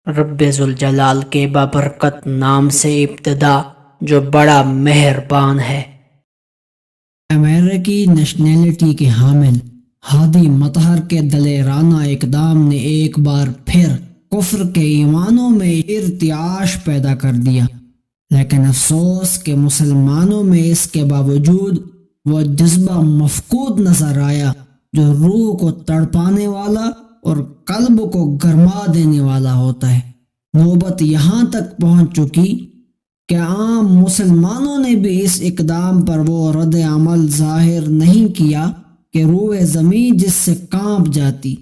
رب ذوالجلال کے بابرکت نام سے ابتدا جو بڑا مہربان ہے۔ امریکی نیشنلٹی کے حامل ہادی مطہر کے دلیرانہ اقدام نے ایک بار پھر کفر کے ایمانوں میں ارتعاش پیدا کر دیا، لیکن افسوس کہ مسلمانوں میں اس کے باوجود وہ جذبہ مفقود نظر آیا جو روح کو تڑپانے والا اور قلب کو گرما دینے والا ہوتا ہے۔ نوبت یہاں تک پہنچ چکی کہ عام مسلمانوں نے بھی اس اقدام پر وہ رد عمل ظاہر نہیں کیا کہ روح زمین جس سے کانپ جاتی۔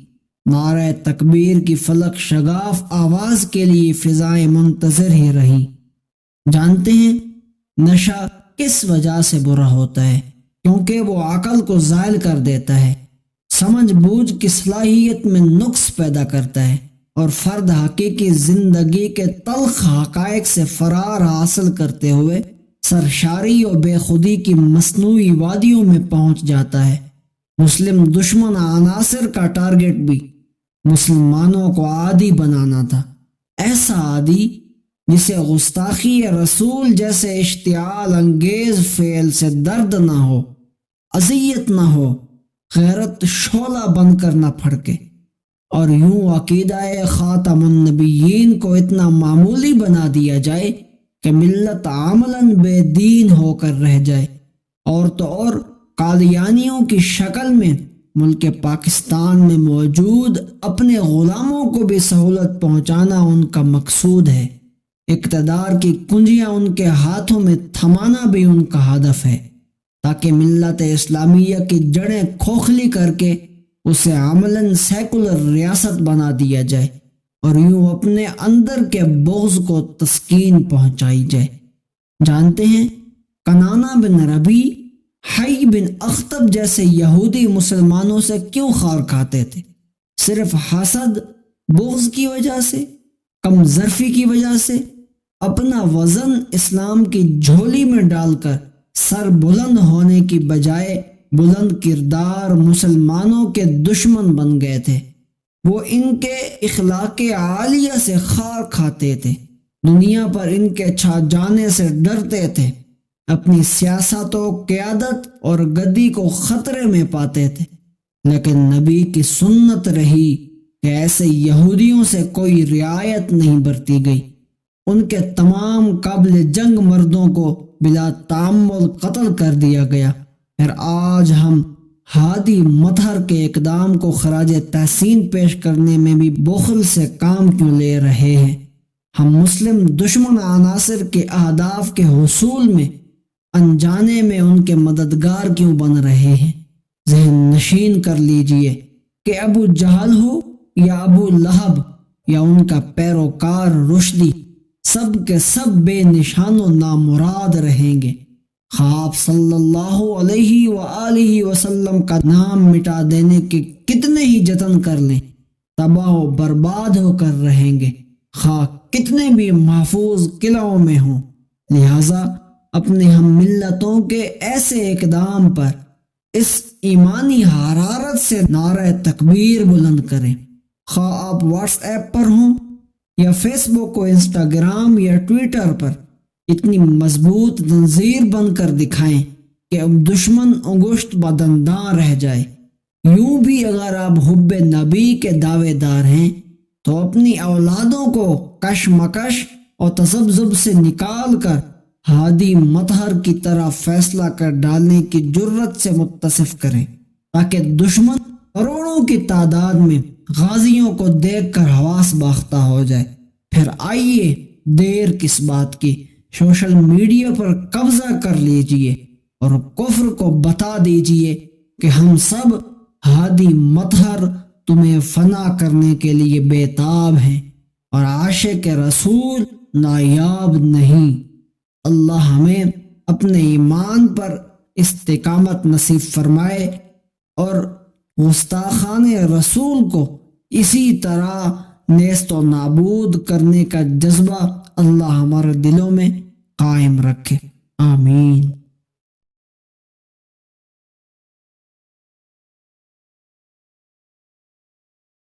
نعرہ تکبیر کی فلک شگاف آواز کے لیے فضائیں منتظر ہی رہی۔ جانتے ہیں نشہ کس وجہ سے برا ہوتا ہے؟ کیونکہ وہ عقل کو زائل کر دیتا ہے، سمجھ بوجھ کی صلاحیت میں نقص پیدا کرتا ہے اور فرد حقیقی زندگی کے تلخ حقائق سے فرار حاصل کرتے ہوئے سرشاری اور بے خودی کی مصنوعی وادیوں میں پہنچ جاتا ہے۔ مسلم دشمن عناصر کا ٹارگٹ بھی مسلمانوں کو عادی بنانا تھا، ایسا عادی جسے گستاخی رسول جیسے اشتعال انگیز فعل سے درد نہ ہو، اذیت نہ ہو، غیرت شعلہ بن کر نہ پھڑکے، اور یوں عقیدہ خاتم النبیین کو اتنا معمولی بنا دیا جائے کہ ملت عملاً بے دین ہو کر رہ جائے، اور تو اور قادیانیوں کی شکل میں ملک پاکستان میں موجود اپنے غلاموں کو بھی سہولت پہنچانا ان کا مقصود ہے۔ اقتدار کی کنجیاں ان کے ہاتھوں میں تھمانا بھی ان کا ہدف ہے، تاکہ ملت اسلامیہ کی جڑیں کھوکھلی کر کے اسے عملاً سیکولر ریاست بنا دیا جائے اور یوں اپنے اندر کے بغض کو تسکین پہنچائی جائے۔ جانتے ہیں کنانہ بن ربی، حی بن اخطب جیسے یہودی مسلمانوں سے کیوں خار کھاتے تھے؟ صرف حسد، بغض کی وجہ سے، کم ظرفی کی وجہ سے، اپنا وزن اسلام کی جھولی میں ڈال کر سر بلند ہونے کی بجائے بلند کردار مسلمانوں کے دشمن بن گئے تھے۔ وہ ان کے اخلاق عالیہ سے خار کھاتے تھے، دنیا پر ان کے چھا جانے سے ڈرتے تھے، اپنی سیاست و قیادت اور گدی کو خطرے میں پاتے تھے، لیکن نبی کی سنت رہی کہ ایسے یہودیوں سے کوئی رعایت نہیں برتی گئی۔ ان کے تمام قابل جنگ مردوں کو بلا تعمل قتل کر دیا گیا۔ پھر آج ہم ہادی مطہر کے اقدام کو خراج تحسین پیش کرنے میں بھی بخل سے کام کیوں لے رہے ہیں؟ ہم مسلم دشمن عناصر کے اہداف کے حصول میں انجانے میں ان کے مددگار کیوں بن رہے ہیں؟ ذہن نشین کر لیجئے کہ ابو جہل ہو یا ابو لہب یا ان کا پیروکار رشدی، سب کے سب بے نشان و نامراد رہیں گے۔ خواب صلی اللہ علیہ وآلہ وسلم کا نام مٹا دینے کے کتنے ہی جتن کر لیں، تباہ و برباد ہو کر رہیں گے، خواہ کتنے بھی محفوظ قلعوں میں ہوں۔ لہٰذا اپنے ہم ملتوں کے ایسے اقدام پر اس ایمانی حرارت سے نعرہ تکبیر بلند کریں، خواہ آپ واٹس ایپ پر ہوں یا فیس بک و انسٹاگرام یا ٹویٹر پر، اتنی مضبوط تنظیر بن کر دکھائیں کہ اب دشمن انگشت بدنداں رہ جائے۔ یوں بھی اگر آپ حب نبی کے دعوے دار ہیں تو اپنی اولادوں کو کشمکش اور تذبذب سے نکال کر ہادی مطہر کی طرح فیصلہ کر ڈالنے کی جرت سے متصف کریں، تاکہ دشمن کروڑوں کی تعداد میں غازیوں کو دیکھ کر حواس باختہ ہو جائے۔ پھر آئیے، دیر کس بات کی، سوشل میڈیا پر قبضہ کر لیجئے اور کفر کو بتا دیجئے کہ ہم سب ہادی مطہر تمہیں فنا کرنے کے لیے بےتاب ہیں اور عاشق رسول نایاب نہیں۔ اللہ ہمیں اپنے ایمان پر استقامت نصیب فرمائے اور گستاخان رسول کو اسی طرح نیست و نابود کرنے کا جذبہ اللہ ہمارے دلوں میں قائم رکھے۔ آمین۔